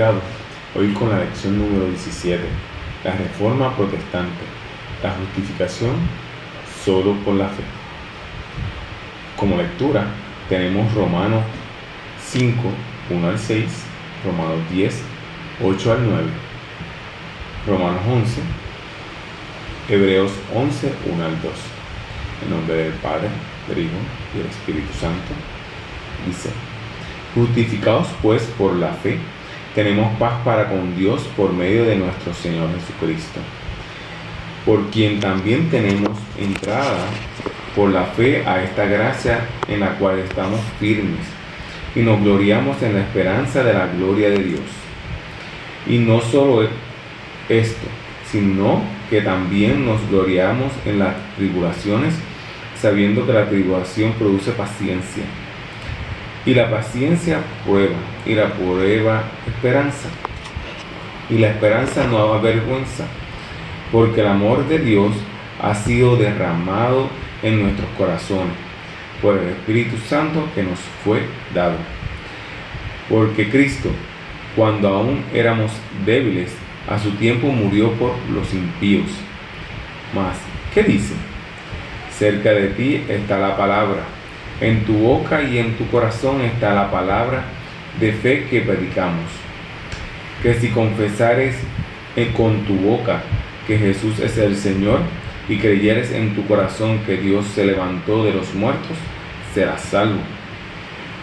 inspirado, hoy con la lección número 17, la Reforma Protestante, la justificación solo por la fe. Como lectura tenemos Romanos 5, 1 al 6, Romanos 10, 8 al 9, Romanos 11, Hebreos 11, 1 al 2. En nombre del Padre, del Hijo y del Espíritu Santo, dice: justificados pues por la fe, tenemos paz para con Dios por medio de nuestro Señor Jesucristo, por quien también tenemos entrada por la fe a esta gracia en la cual estamos firmes y nos gloriamos en la esperanza de la gloria de Dios. Y no solo esto, sino que también nos gloriamos en las tribulaciones, sabiendo que la tribulación produce paciencia, y la paciencia prueba, y la prueba esperanza, y la esperanza no avergüenza, porque el amor de Dios ha sido derramado en nuestros corazones por el Espíritu Santo que nos fue dado. Porque Cristo, cuando aún éramos débiles, a su tiempo murió por los impíos. Mas, ¿qué dice? Cerca de ti está la palabra, en tu boca y en tu corazón está la palabra de fe que predicamos. Que si confesares con tu boca que Jesús es el Señor, y creyeres en tu corazón que Dios se levantó de los muertos, serás salvo.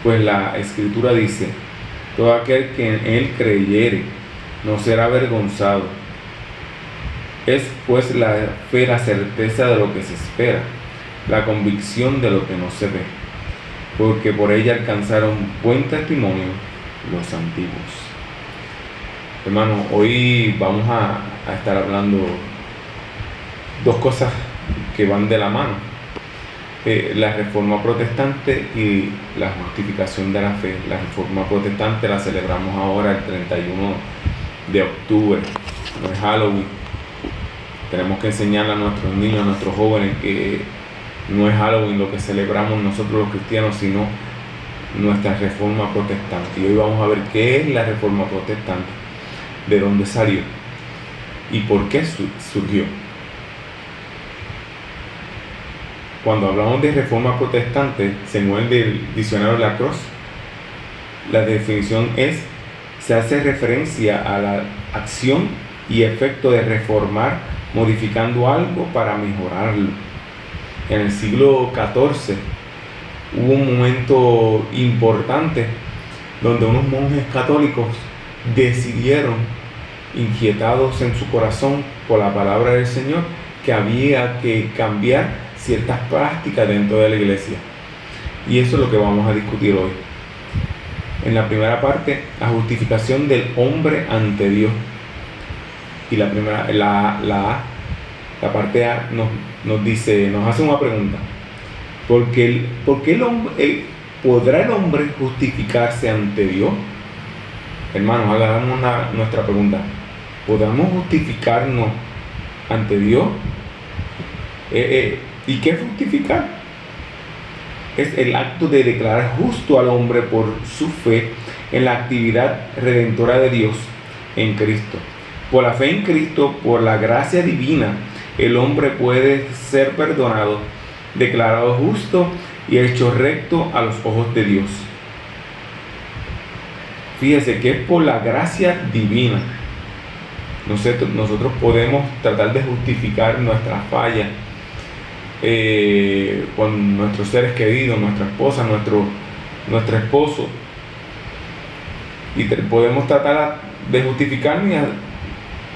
Pues la Escritura dice: todo aquel que en Él creyere no será avergonzado. Es pues la fe la certeza de lo que se espera, la convicción de lo que no se ve, porque por ella alcanzaron buen testimonio los antiguos. Hermano, hoy vamos a estar hablando dos cosas que van de la mano: la Reforma Protestante y la justificación de la fe. La Reforma Protestante la celebramos ahora el 31 de octubre, no es Halloween. Tenemos que enseñarle a nuestros niños, a nuestros jóvenes, que no es Halloween lo que celebramos nosotros los cristianos, sino nuestra Reforma Protestante. Y hoy vamos a ver qué es la Reforma Protestante, de dónde salió y por qué surgió. Cuando hablamos de Reforma Protestante, según el diccionario de la Cruz, la definición es: se hace referencia a la acción y efecto de reformar, modificando algo para mejorarlo. En el siglo XIV hubo un momento importante donde unos monjes católicos decidieron, inquietados en su corazón por la palabra del Señor, que había que cambiar ciertas prácticas dentro de la iglesia. Y eso es lo que vamos a discutir hoy. En la primera parte, la justificación del hombre ante Dios. Y la parte A nos dice, nos hace una pregunta: ¿por qué podrá el hombre justificarse ante Dios? Hermanos, hagamos nuestra pregunta: ¿podemos justificarnos ante Dios? ¿Y qué es justificar? Es el acto de declarar justo al hombre por su fe en la actividad redentora de Dios en Cristo. Por la fe en Cristo, por la gracia divina, el hombre puede ser perdonado, declarado justo y hecho recto a los ojos de Dios. Fíjese que es por la gracia divina. Nosotros podemos tratar de justificar nuestras fallas con nuestros seres queridos, nuestra esposa, nuestro esposo, y podemos tratar de justificarnos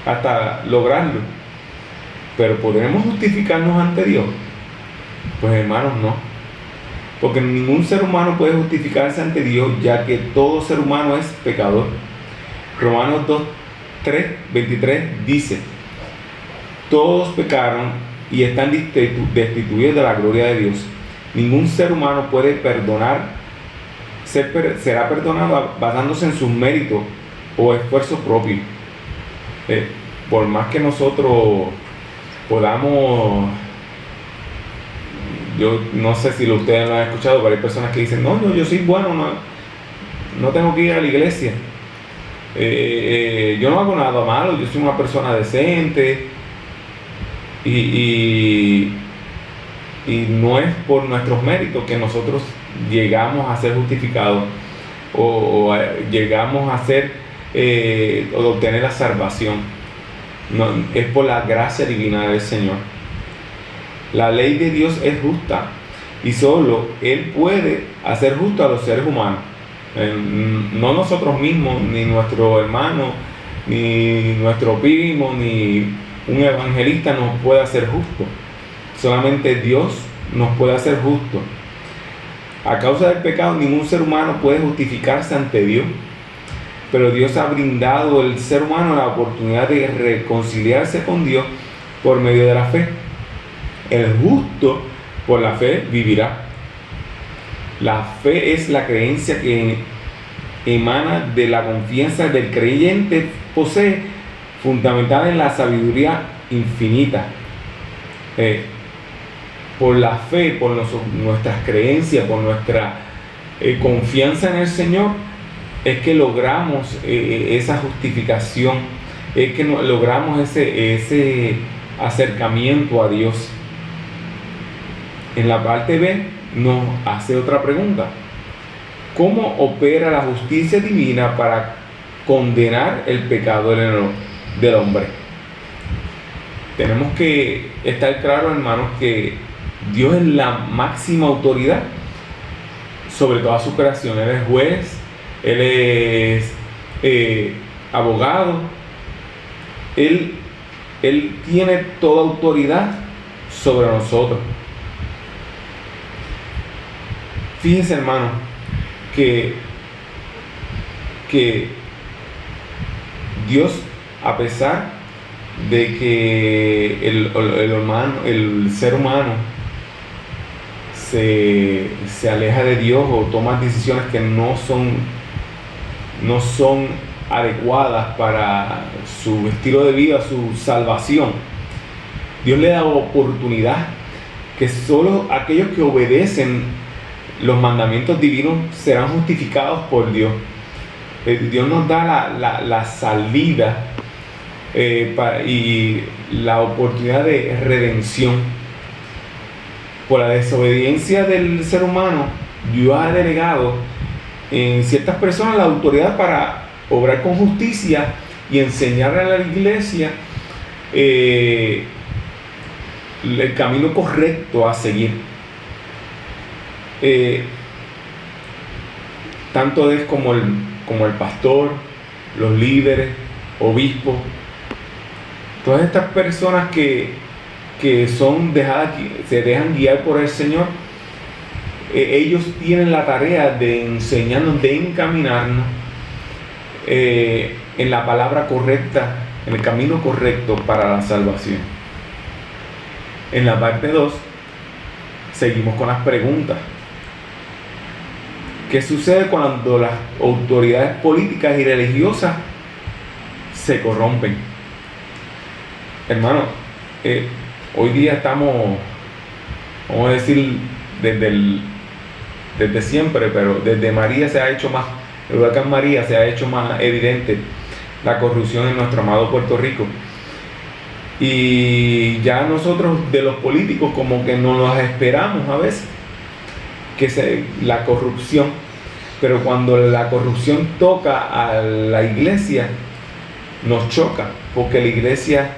hasta lograrlo, pero ¿podremos justificarnos ante Dios? Pues hermanos, no, porque ningún ser humano puede justificarse ante Dios, ya que todo ser humano es pecador. Romanos 23 dice: todos pecaron y están destituidos de la gloria de Dios. Ningún ser humano puede será perdonado basándose en sus méritos o esfuerzo propio. Por más que nosotros podamos, yo no sé si ustedes lo han escuchado, pero hay personas que dicen: no, yo soy bueno, no tengo que ir a la iglesia. yo no hago nada malo, yo soy una persona decente, y no es por nuestros méritos que nosotros llegamos a ser justificados o llegamos a ser o obtener la salvación. No, es por la gracia divina del Señor. La ley de Dios es justa y solo Él puede hacer justo a los seres humanos. No nosotros mismos, ni nuestro hermano, ni nuestro primo, ni un evangelista nos puede hacer justo. Solamente Dios nos puede hacer justo. A causa del pecado, ningún ser humano puede justificarse ante Dios. Pero Dios ha brindado al ser humano la oportunidad de reconciliarse con Dios por medio de la fe. El justo por la fe vivirá. La fe es la creencia que emana de la confianza del creyente, posee, fundamentada en la sabiduría infinita. Por la fe, por nuestras creencias, por nuestra confianza en el Señor, es que logramos esa justificación, es que logramos ese acercamiento a Dios. En la parte B nos hace otra pregunta: ¿cómo opera la justicia divina para condenar el pecado del hombre? Tenemos que estar claros, hermanos, que Dios es la máxima autoridad sobre toda su creación. Él es juez, Él es abogado, Él tiene toda autoridad sobre nosotros. Fíjense, hermano, que Dios, a pesar de que el ser humano se aleja de Dios o toma decisiones que no son adecuadas para su estilo de vida, su salvación, Dios le da oportunidad que solo aquellos que obedecen los mandamientos divinos serán justificados por Dios. Dios nos da la salida y la oportunidad de redención. Por la desobediencia del ser humano, Dios ha delegado en ciertas personas la autoridad para obrar con justicia y enseñar a la iglesia el camino correcto a seguir. Tanto es como el pastor, los líderes, obispos, todas estas personas que se dejan guiar por el Señor, ellos tienen la tarea de enseñarnos, de encaminarnos en la palabra correcta, en el camino correcto para la salvación. En la parte 2 seguimos con las preguntas. ¿Qué sucede cuando las autoridades políticas y religiosas se corrompen? Hermano, hoy día estamos, vamos a decir, desde siempre, pero desde María se ha hecho más, el huracán María se ha hecho más evidente la corrupción en nuestro amado Puerto Rico. Y ya nosotros de los políticos como que no nos esperamos a veces la corrupción, pero cuando la corrupción toca a la iglesia nos choca, porque la iglesia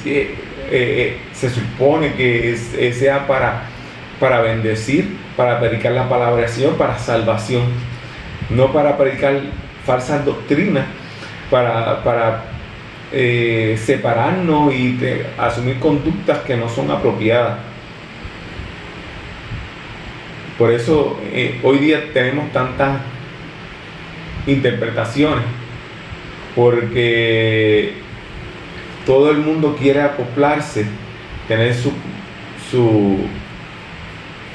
se supone que sea para bendecir, para predicar la palabra del Señor, para salvación, no para predicar falsas doctrinas, para separarnos y asumir conductas que no son apropiadas. Por eso hoy día tenemos tantas interpretaciones, porque todo el mundo quiere acoplarse, tener su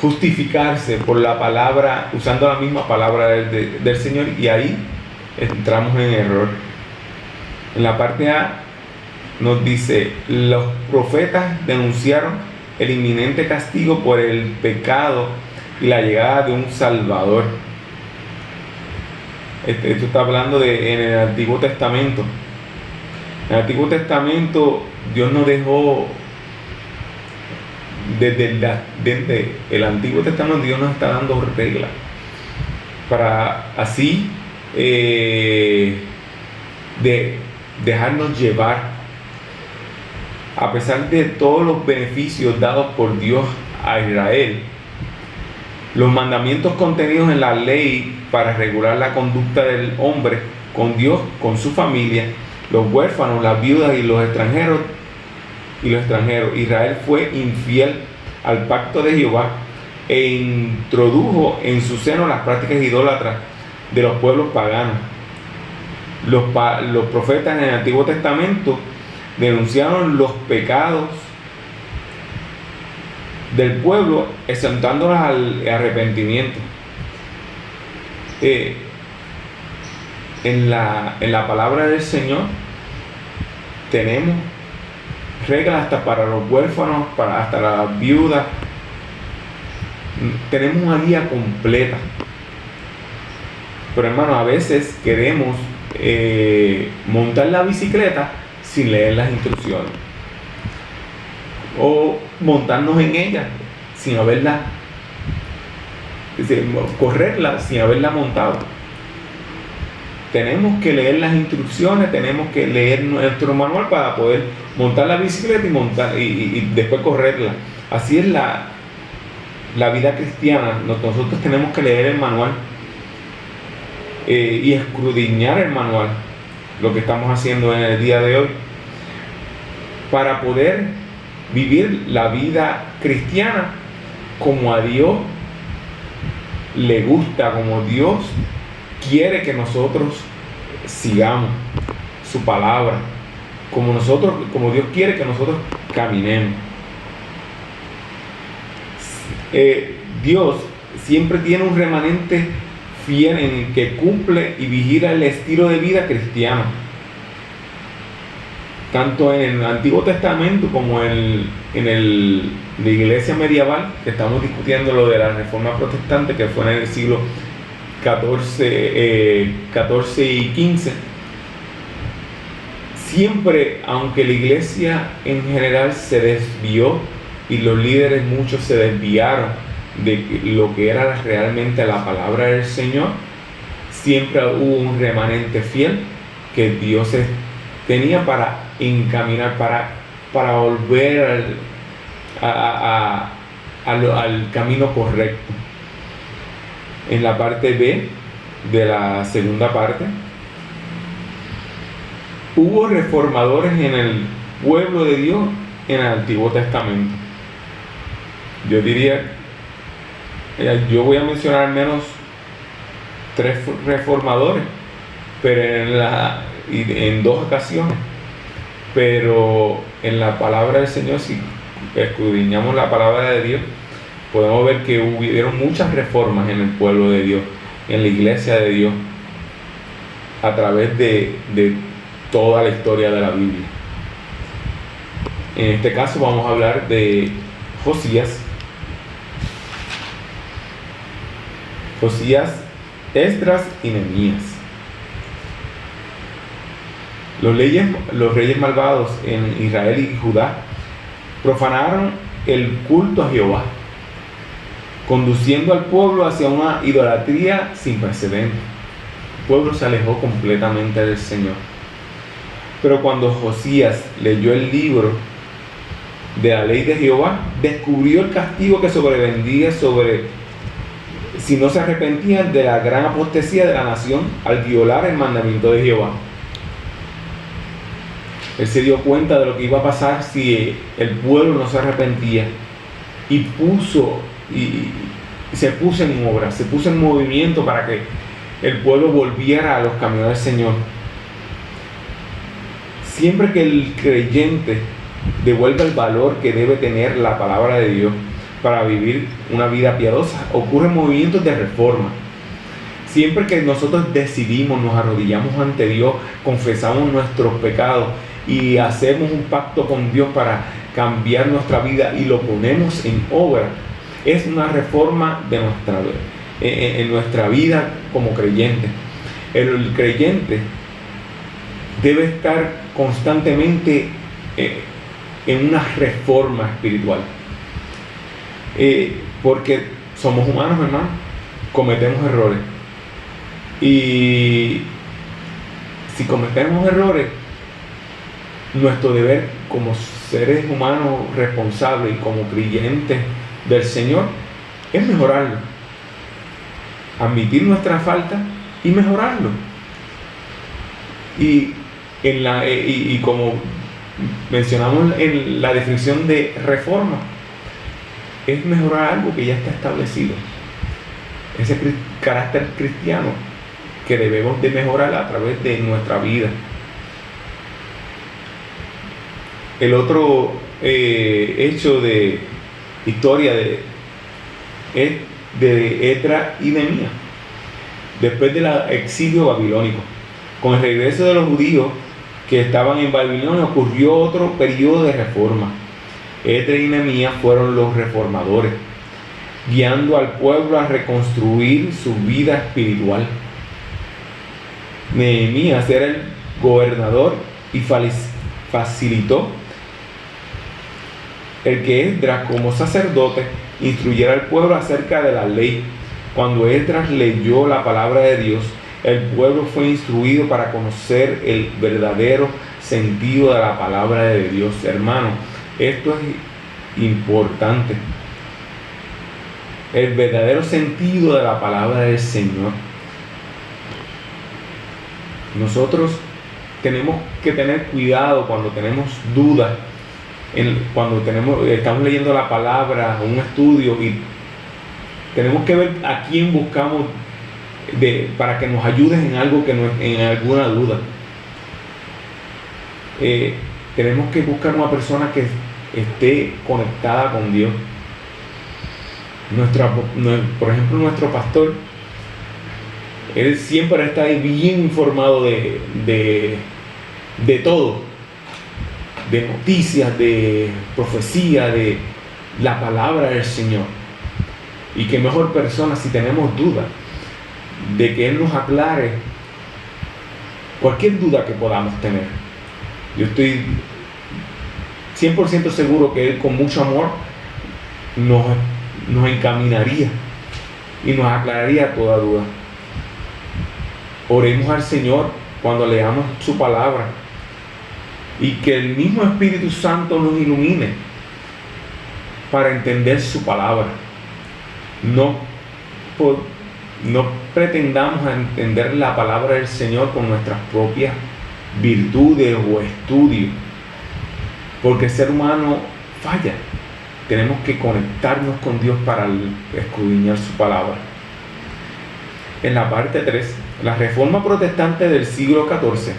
justificarse por la palabra, usando la misma palabra del Señor, y ahí entramos en error. En la parte A nos dice: los profetas denunciaron el inminente castigo por el pecado y la llegada de un Salvador. Esto está hablando en el Antiguo Testamento. En el Antiguo Testamento Dios nos dejó, desde el Antiguo Testamento Dios nos está dando reglas para así dejarnos llevar, a pesar de todos los beneficios dados por Dios a Israel. Los mandamientos contenidos en la ley para regular la conducta del hombre con Dios, con su familia, los huérfanos, las viudas y los extranjeros. Israel fue infiel al pacto de Jehová e introdujo en su seno las prácticas idólatras de los pueblos paganos. Los profetas en el Antiguo Testamento denunciaron los pecados del pueblo, exhortándolos al arrepentimiento. En la palabra del Señor tenemos reglas hasta para los huérfanos, hasta las viudas. Tenemos una guía completa. Pero hermano, a veces queremos montar la bicicleta sin leer las instrucciones, o montarnos en ella sin haberla, correrla sin haberla montado. Tenemos que leer las instrucciones, tenemos que leer nuestro manual para poder montar la bicicleta y después correrla. Así es la vida cristiana. Nosotros tenemos que leer el manual y escudriñar el manual, lo que estamos haciendo en el día de hoy, para poder vivir la vida cristiana como a Dios le gusta, como Dios quiere que nosotros sigamos su palabra, como Dios quiere que nosotros caminemos. Dios siempre tiene un remanente fiel en el que cumple y vigila el estilo de vida cristiano, tanto en el Antiguo Testamento como en la iglesia medieval, que estamos discutiendo lo de la Reforma Protestante, que fue en el siglo XIV y XV. Siempre, aunque la iglesia en general se desvió y los líderes muchos se desviaron de lo que era realmente la palabra del Señor, siempre hubo un remanente fiel que Dios tenía para encaminar, para volver al camino correcto. En la parte B de la segunda parte, hubo reformadores en el pueblo de Dios en el Antiguo Testamento. Yo diría, yo voy a mencionar al menos 3 reformadores, pero en 2 ocasiones. Pero en la palabra del Señor, si escudriñamos la palabra de Dios, podemos ver que hubieron muchas reformas en el pueblo de Dios, en la iglesia de Dios, a través de toda la historia de la Biblia. En este caso vamos a hablar de Josías, Esdras y Nehemías. Los reyes malvados en Israel y Judá profanaron el culto a Jehová, conduciendo al pueblo hacia una idolatría sin precedentes. El pueblo se alejó completamente del Señor. Pero cuando Josías leyó el libro de la ley de Jehová, descubrió el castigo que sobrevendría si no se arrepentían de la gran apostasía de la nación al violar el mandamiento de Jehová. Él se dio cuenta de lo que iba a pasar si el pueblo no se arrepentía y se puso en obra, se puso en movimiento para que el pueblo volviera a los caminos del Señor. Siempre que el creyente devuelve el valor que debe tener la palabra de Dios para vivir una vida piadosa, ocurren movimientos de reforma. Siempre que nosotros decidimos, nos arrodillamos ante Dios, confesamos nuestros pecados y hacemos un pacto con Dios para cambiar nuestra vida y lo ponemos en obra, es una reforma de en nuestra vida como creyentes. El creyente debe estar constantemente en una reforma espiritual. Porque somos humanos, hermano, cometemos errores. Y si cometemos errores, nuestro deber como seres humanos responsables y como creyentes del Señor es mejorarlo, admitir nuestra falta y mejorarlo. Y como mencionamos en la definición de reforma, es mejorar algo que ya está establecido, ese carácter cristiano que debemos de mejorar a través de nuestra vida. El otro hecho de historia es de Esdras y Nehemías. Después del exilio babilónico, con el regreso de los judíos que estaban en Babilonia, ocurrió otro periodo de reforma. Esdras y Nehemías fueron los reformadores, guiando al pueblo a reconstruir su vida espiritual. Nehemías era el gobernador y facilitó el que Esdras, como sacerdote, instruyera al pueblo acerca de la ley. Cuando Esdras leyó la palabra de Dios, el pueblo fue instruido para conocer el verdadero sentido de la palabra de Dios. Hermano, esto es importante. El verdadero sentido de la palabra del Señor. Nosotros tenemos que tener cuidado cuando tenemos dudas, cuando estamos leyendo la palabra, un estudio, y tenemos que ver a quién buscamos para que nos ayude en algo en alguna duda. Tenemos que buscar una persona que esté conectada con Dios. Por ejemplo, nuestro pastor, él siempre está bien informado de todo, de noticias, de profecía, de la palabra del Señor. Y qué mejor persona si tenemos dudas, de que Él nos aclare cualquier duda que podamos tener. Yo estoy 100% seguro que Él, con mucho amor, nos encaminaría y nos aclararía toda duda. Oremos al Señor cuando leamos su palabra, y que el mismo Espíritu Santo nos ilumine para entender su palabra. No pretendamos entender la palabra del Señor con nuestras propias virtudes o estudios, porque el ser humano falla. Tenemos que conectarnos con Dios para escudriñar su palabra. En la parte 3, la reforma protestante del siglo XIV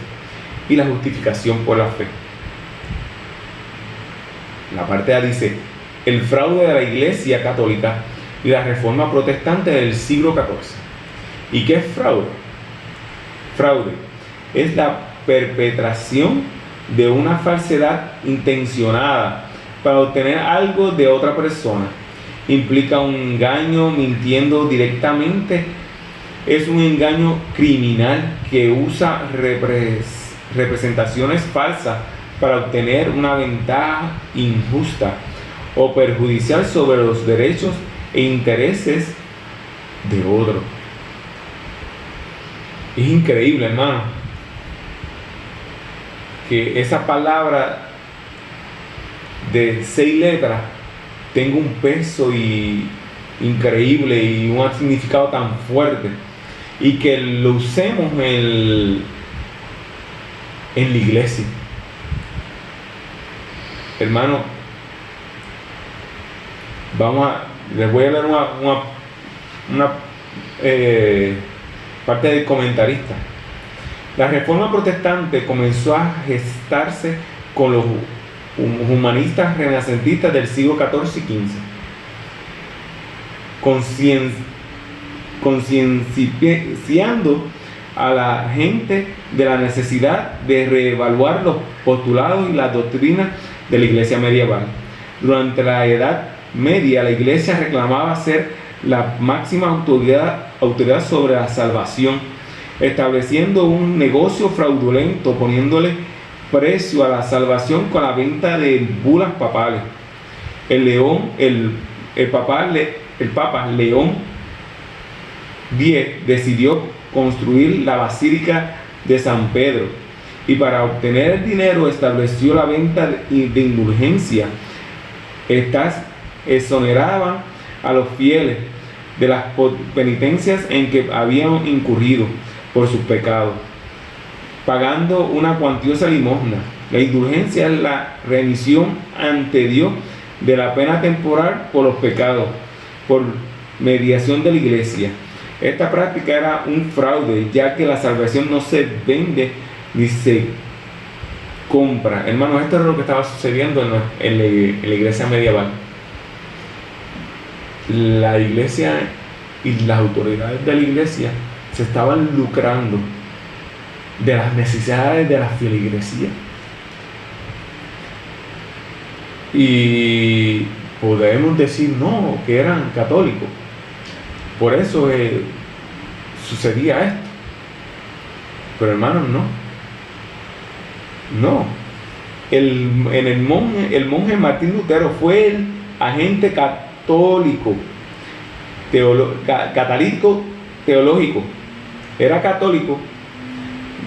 y la justificación por la fe. La parte A dice: el fraude de la Iglesia Católica y la reforma protestante del siglo XIV. ¿Y qué es fraude? Fraude es la perpetración de una falsedad intencionada para obtener algo de otra persona. Implica un engaño mintiendo directamente. Es un engaño criminal que usa representaciones falsas para obtener una ventaja injusta o perjudicial sobre los derechos e intereses de otro. Es increíble, hermano, que esa palabra de 6 letras tenga un peso increíble y un significado tan fuerte, y que lo usemos en la iglesia. Hermano, les voy a leer una parte del comentarista. La reforma protestante comenzó a gestarse con los humanistas renacentistas del siglo XIV y XV, concienciando a la gente de la necesidad de reevaluar los postulados y las doctrinas de la iglesia medieval. Durante la Edad Media, la iglesia reclamaba ser la máxima autoridad sobre la salvación. estableciendo un negocio fraudulento, poniéndole precio a la salvación con la venta de bulas papales. El Papa León X decidió construir la Basílica de San Pedro y para obtener el dinero estableció la venta de indulgencia. Estas exoneraban a los fieles de las penitencias en que habían incurrido por sus pecados, pagando una cuantiosa limosna. La indulgencia es la remisión ante Dios de la pena temporal por los pecados, por mediación de la iglesia. Esta práctica era un fraude, ya que la salvación no se vende ni se compra. Hermanos, esto es lo que estaba sucediendo en la iglesia medieval. La iglesia y las autoridades de la iglesia se estaban lucrando de las necesidades de la feligresía. Y podemos decir no, que eran católicos. Por eso sucedía esto. Pero hermanos, no. El monje Martín Lutero fue el agente católico, catalítico teológico. Era católico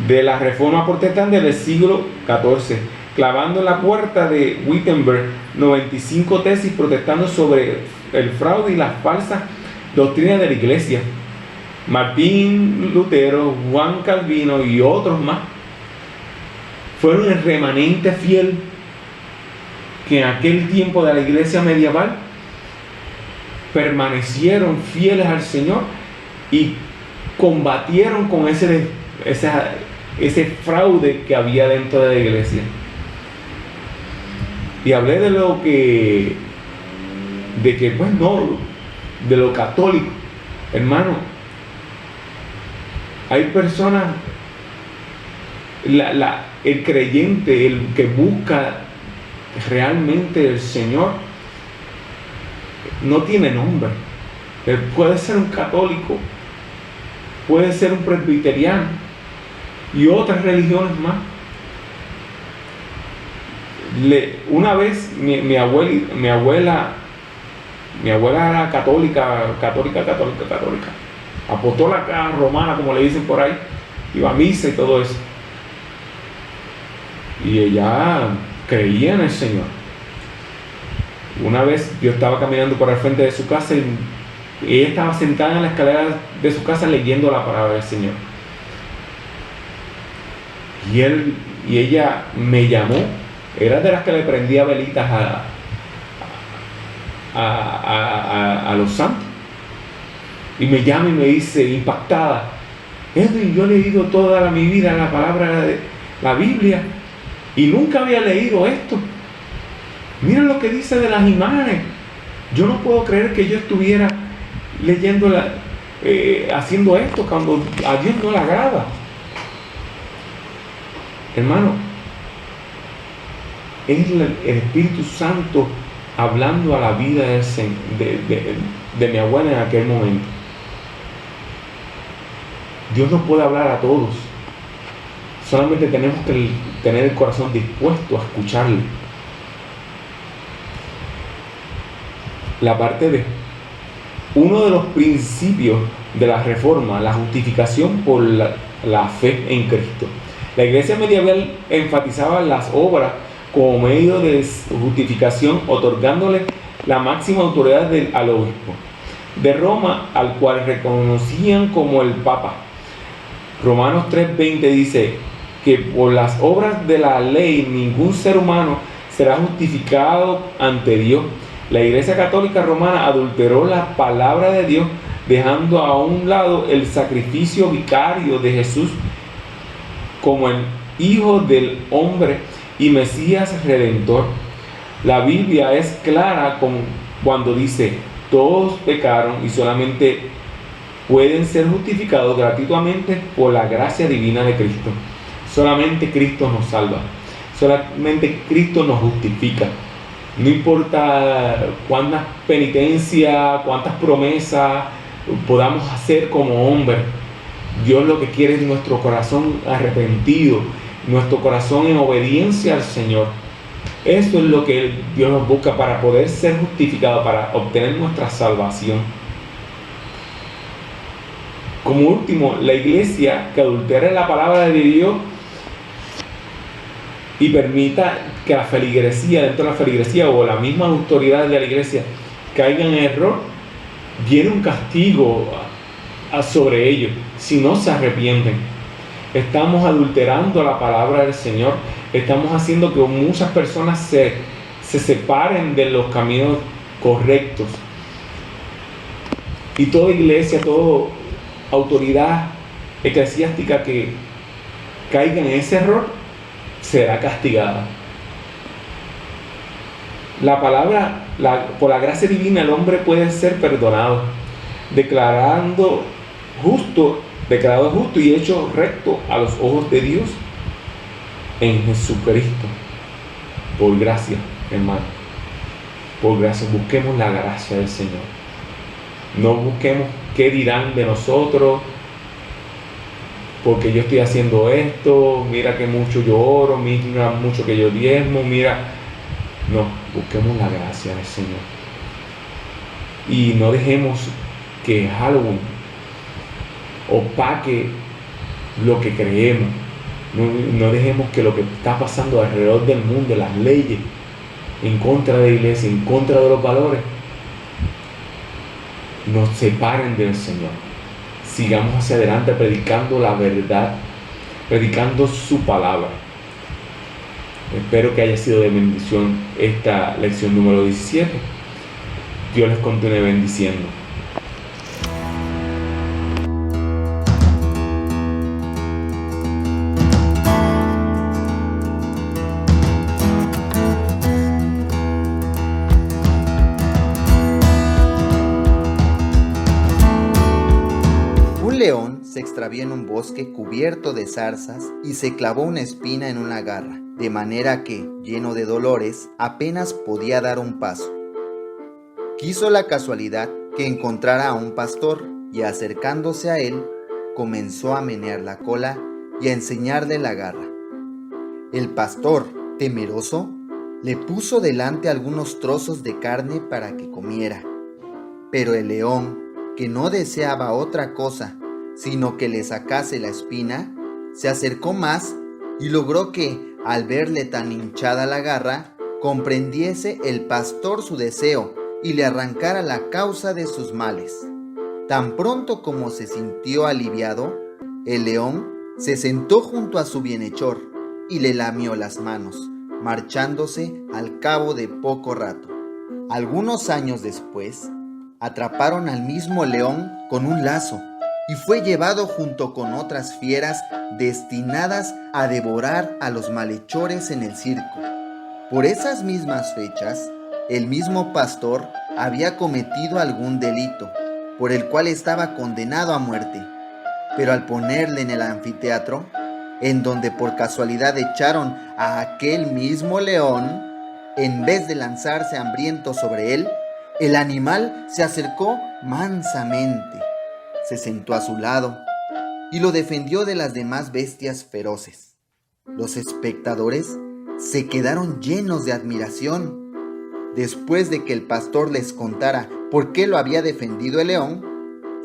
de la Reforma Protestante del siglo XIV, clavando en la puerta de Wittenberg 95 tesis protestando sobre el fraude y las falsas doctrinas de la iglesia. Martín Lutero, Juan Calvino y otros más fueron el remanente fiel que en aquel tiempo de la iglesia medieval permanecieron fieles al Señor y combatieron con ese fraude que había dentro de la iglesia. Y hablé de lo católico. Hermano, hay personas, el creyente, el que busca realmente el Señor, no tiene nombre. Él puede ser un católico, puede ser un presbiteriano y otras religiones más. Una vez mi abuela era católica, apostólica romana, como le dicen por ahí, iba a misa y todo eso. Y ella creía en el Señor. Una vez yo estaba caminando por el frente de su casa y ella estaba sentada en la escalera de su casa leyendo la palabra del Señor. Y ella me llamó. Era de las que le prendía velitas a los santos. Y me llama y me dice, impactada: Edwin, yo he leído toda mi vida la palabra de la Biblia y nunca había leído esto. Mira lo que dice de las imágenes. Yo no puedo creer que yo estuviera leyendo, haciendo esto cuando a Dios no le agrada. Hermano, es el Espíritu Santo hablando a la vida de mi abuela en aquel momento. Dios nos puede hablar a todos. Solamente tenemos que tener el corazón dispuesto a escucharle. La parte B. Uno de los principios de la reforma, la justificación por la fe en Cristo. La iglesia medieval enfatizaba las obras como medio de justificación, otorgándole la máxima autoridad al obispo de Roma, al cual reconocían como el Papa. Romanos 3:20 dice que por las obras de la ley ningún ser humano será justificado ante Dios. La Iglesia Católica Romana adulteró la palabra de Dios, dejando a un lado el sacrificio vicario de Jesús como el Hijo del Hombre y Mesías Redentor. La Biblia es clara cuando dice: todos pecaron y solamente pueden ser justificados gratuitamente por la gracia divina de Cristo. Solamente Cristo nos salva. Solamente Cristo nos justifica. No importa cuántas penitencias, cuántas promesas podamos hacer como hombres. Dios lo que quiere es nuestro corazón arrepentido, nuestro corazón en obediencia al Señor. Eso es lo que Dios nos busca para poder ser justificados, para obtener nuestra salvación. Como último, la iglesia que adultere la palabra de Dios y permita que la feligresía, dentro de la feligresía o la misma autoridad de la iglesia caiga en error, viene un castigo sobre ellos si no se arrepienten. Estamos adulterando la palabra del Señor, estamos haciendo que muchas personas se separen de los caminos correctos. Y toda iglesia, toda autoridad eclesiástica que caiga en ese error será castigada. La palabra, por la gracia divina, el hombre puede ser perdonado, declarado justo y hecho recto a los ojos de Dios en Jesucristo. Por gracia, hermano. Por gracia, busquemos la gracia del Señor. No busquemos qué dirán de nosotros, porque yo estoy haciendo esto, mira que mucho yo oro, mira mucho que yo diezmo, mira. No, busquemos la gracia del Señor. Y no dejemos que Halloween opaque lo que creemos. No dejemos que lo que está pasando alrededor del mundo, las leyes en contra de la iglesia, en contra de los valores, nos separen del Señor. Sigamos hacia adelante predicando la verdad, predicando su palabra. Espero que haya sido de bendición esta lección número 17. Dios les continúe bendiciendo. Un león se extravió en un bosque cubierto de zarzas y se clavó una espina en una garra, de manera que, lleno de dolores, apenas podía dar un paso. Quiso la casualidad que encontrara a un pastor y, acercándose a él, comenzó a menear la cola y a enseñarle la garra. El pastor, temeroso, le puso delante algunos trozos de carne para que comiera. Pero el león, que no deseaba otra cosa sino que le sacase la espina, se acercó más y logró que, al verle tan hinchada la garra, comprendiese el pastor su deseo y le arrancara la causa de sus males. Tan pronto como se sintió aliviado, el león se sentó junto a su bienhechor y le lamió las manos, marchándose al cabo de poco rato. Algunos años después, atraparon al mismo león con un lazo y fue llevado junto con otras fieras destinadas a devorar a los malhechores en el circo. Por esas mismas fechas, el mismo pastor había cometido algún delito, por el cual estaba condenado a muerte, pero al ponerle en el anfiteatro, en donde por casualidad echaron a aquel mismo león, en vez de lanzarse hambriento sobre él, el animal se acercó mansamente, se sentó a su lado y lo defendió de las demás bestias feroces. Los espectadores se quedaron llenos de admiración. Después de que el pastor les contara por qué lo había defendido el león,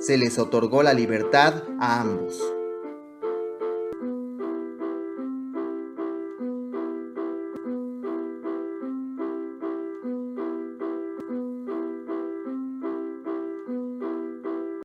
se les otorgó la libertad a ambos.